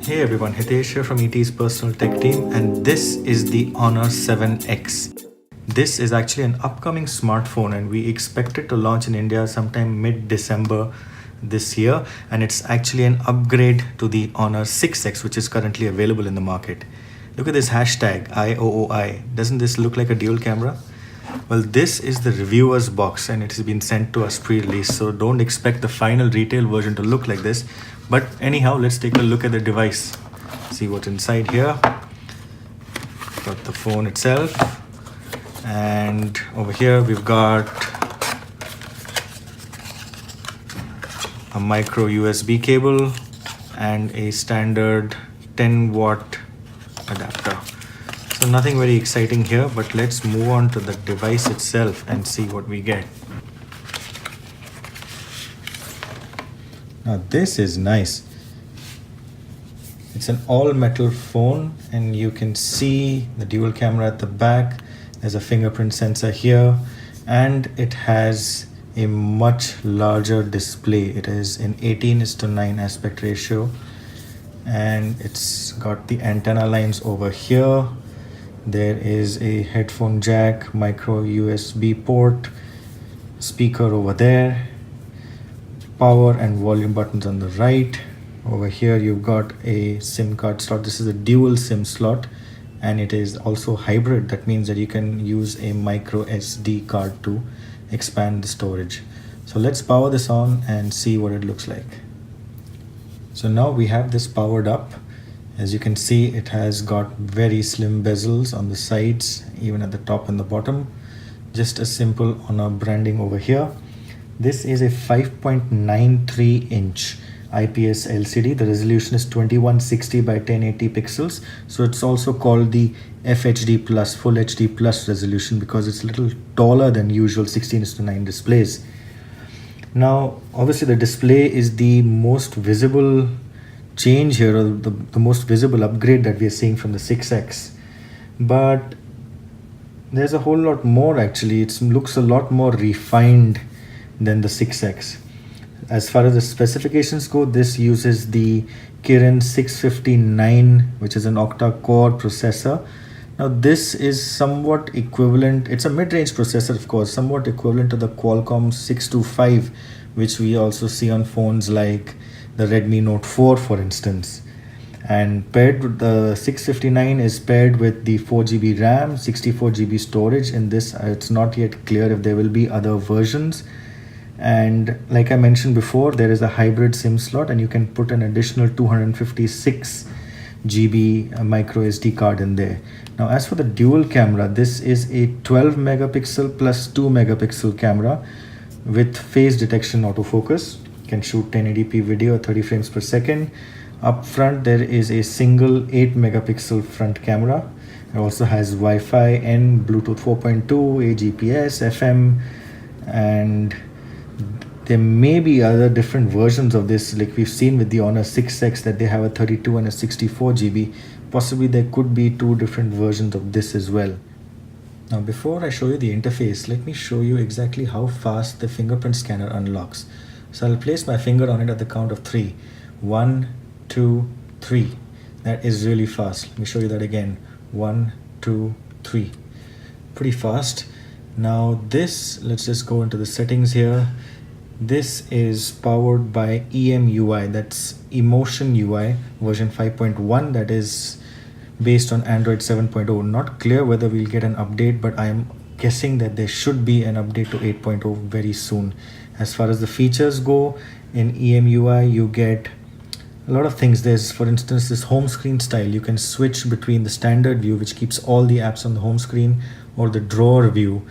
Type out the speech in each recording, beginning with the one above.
Hey everyone, Hitesh here from ET's personal tech team, and this is the Honor 7X. This is actually an upcoming smartphone, and we expect it to launch in India sometime mid-December this year, and it's actually an upgrade to the Honor 6X, which is currently available in the market. Look at this hashtag IOOI. Doesn't this look like a dual camera? Well, this is the reviewer's box and it has been sent to us pre-release, so don't expect the final retail version to look like this. But anyhow, let's take a look at the device. See what's inside here. Got the phone itself, and over here we've got a micro USB cable and a standard 10-watt adapter. So nothing very exciting here, but let's move on to the device itself and see what we get. Now this is nice. It's an all-metal phone and you can see the dual camera at the back. There's a fingerprint sensor here and it has a much larger display. It is in 18:9 aspect ratio and it's got the antenna lines over here. There is a headphone jack, micro USB port, speaker over there, power and volume buttons on the right. Over here you've got a SIM card slot. This is a dual SIM slot and it is also hybrid. That means that you can use a micro SD card to expand the storage. So let's power this on and see what it looks like. So now we have this powered up. As you can see, it has got very slim bezels on the sides, even at the top and the bottom. Just a simple Honor branding over here. This is a 5.93 inch IPS LCD. The resolution is 2160 by 1080 pixels. So it's also called the FHD plus, Full HD plus resolution, because it's a little taller than usual 16:9 displays. Now, obviously the display is the most visible change here, or the most visible upgrade that we are seeing from the 6X. But there's a whole lot more actually. It looks a lot more refined than the 6X. As far as the specifications go, this uses the Kirin 659, which is an octa-core processor. Now this is somewhat equivalent, it's a mid-range processor of course, somewhat equivalent to the Qualcomm 625, which we also see on phones like the Redmi Note 4 for instance. And paired with the 659 is paired with the 4GB RAM, 64GB storage. In this, it's not yet clear if there will be other versions. And like I mentioned before, there is a hybrid SIM slot and you can put an additional 256GB micro SD card in there. Now as for the dual camera, this is a 12 megapixel plus 2 megapixel camera with phase detection autofocus. Can shoot 1080p video at 30 frames per second. Up front there is a single 8 megapixel front camera. It also has Wi-Fi and Bluetooth 4.2, AGPS, FM, and there may be other different versions of this, like we've seen with the Honor 6X that they have a 32 and a 64GB. Possibly there could be two different versions of this as well. Now before I show you the interface, let me show you exactly how fast the fingerprint scanner unlocks. So I'll place my finger on it at the count of 3. 1, 2, 3. That is really fast. Let me show you that again. 1, 2, 3. Pretty fast. Now this, let's just go into the settings here. This is powered by EMUI, that's Emotion UI version 5.1, that is based on Android 7.0. Not clear whether we'll get an update, but I am guessing that there should be an update to 8.0 very soon. As far as the features go, in EMUI you get a lot of things. There's, for instance, this home screen style. You can switch between the standard view, which keeps all the apps on the home screen, or the drawer view.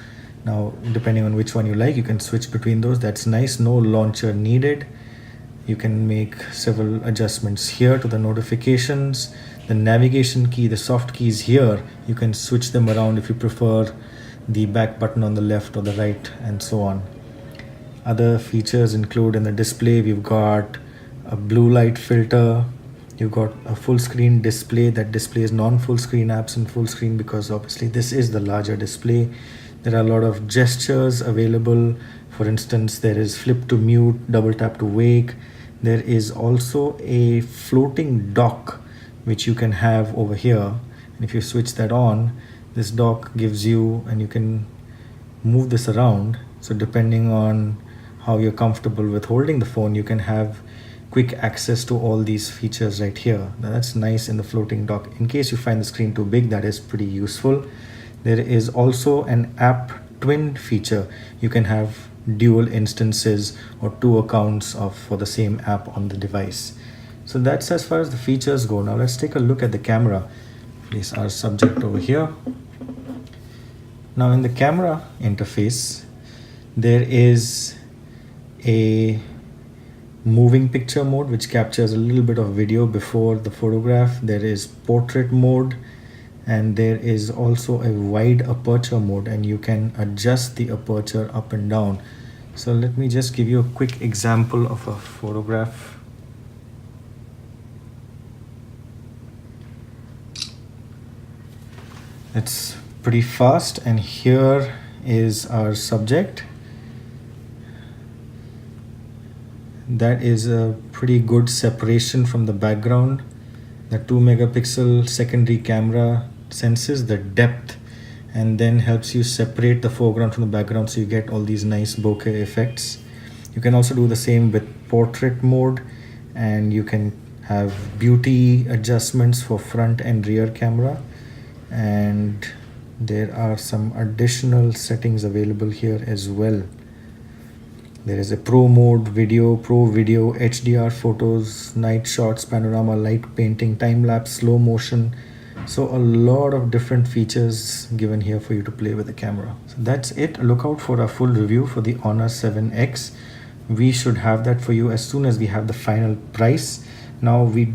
Now depending on which one you like, you can switch between those. That's nice. No launcher needed. You can make several adjustments here to the notifications. The navigation key, the soft keys here, you can switch them around if you prefer the back button on the left or the right, and so on. Other features include, in the display we've got a blue light filter. You've got a full screen display that displays non-full screen apps in full screen, because obviously this is the larger display. There are a lot of gestures available. For instance, there is flip to mute, double tap to wake. There is also a floating dock which you can have over here. And if you switch that on, this dock gives you, and you can move this around. So depending on how you're comfortable with holding the phone, you can have quick access to all these features right here. Now that's nice in the floating dock. In case you find the screen too big, that is pretty useful. There is also an app twin feature. You can have dual instances or 2 accounts for the same app on the device. So that's as far as the features go. Now let's take a look at the camera. Place our subject over here. Now in the camera interface, there is a moving picture mode which captures a little bit of video before the photograph. There is portrait mode, and there is also a wide aperture mode, and you can adjust the aperture up and down. So let me just give you a quick example of a photograph. It's pretty fast, and here is our subject. That is a pretty good separation from the background. The 2 megapixel secondary camera senses the depth and then helps you separate the foreground from the background, so you get all these nice bokeh effects. You can also do the same with portrait mode, and you can have beauty adjustments for front and rear camera, and there are some additional settings available here as well. There is a pro mode, pro video, HDR photos, night shots, panorama, light painting, time lapse, slow motion. So a lot of different features given here for you to play with the camera. So that's it. Look out for a full review for the Honor 7X. We should have that for you as soon as we have the final price. Now we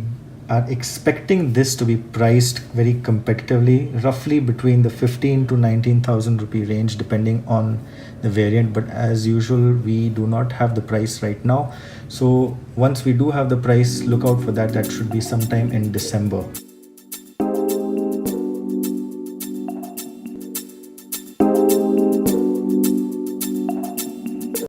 are expecting this to be priced very competitively, roughly between the 15 to 19,000 rupee range depending on the variant, but as usual we do not have the price right now. So once we do have the price, look out for that. That should be sometime in December.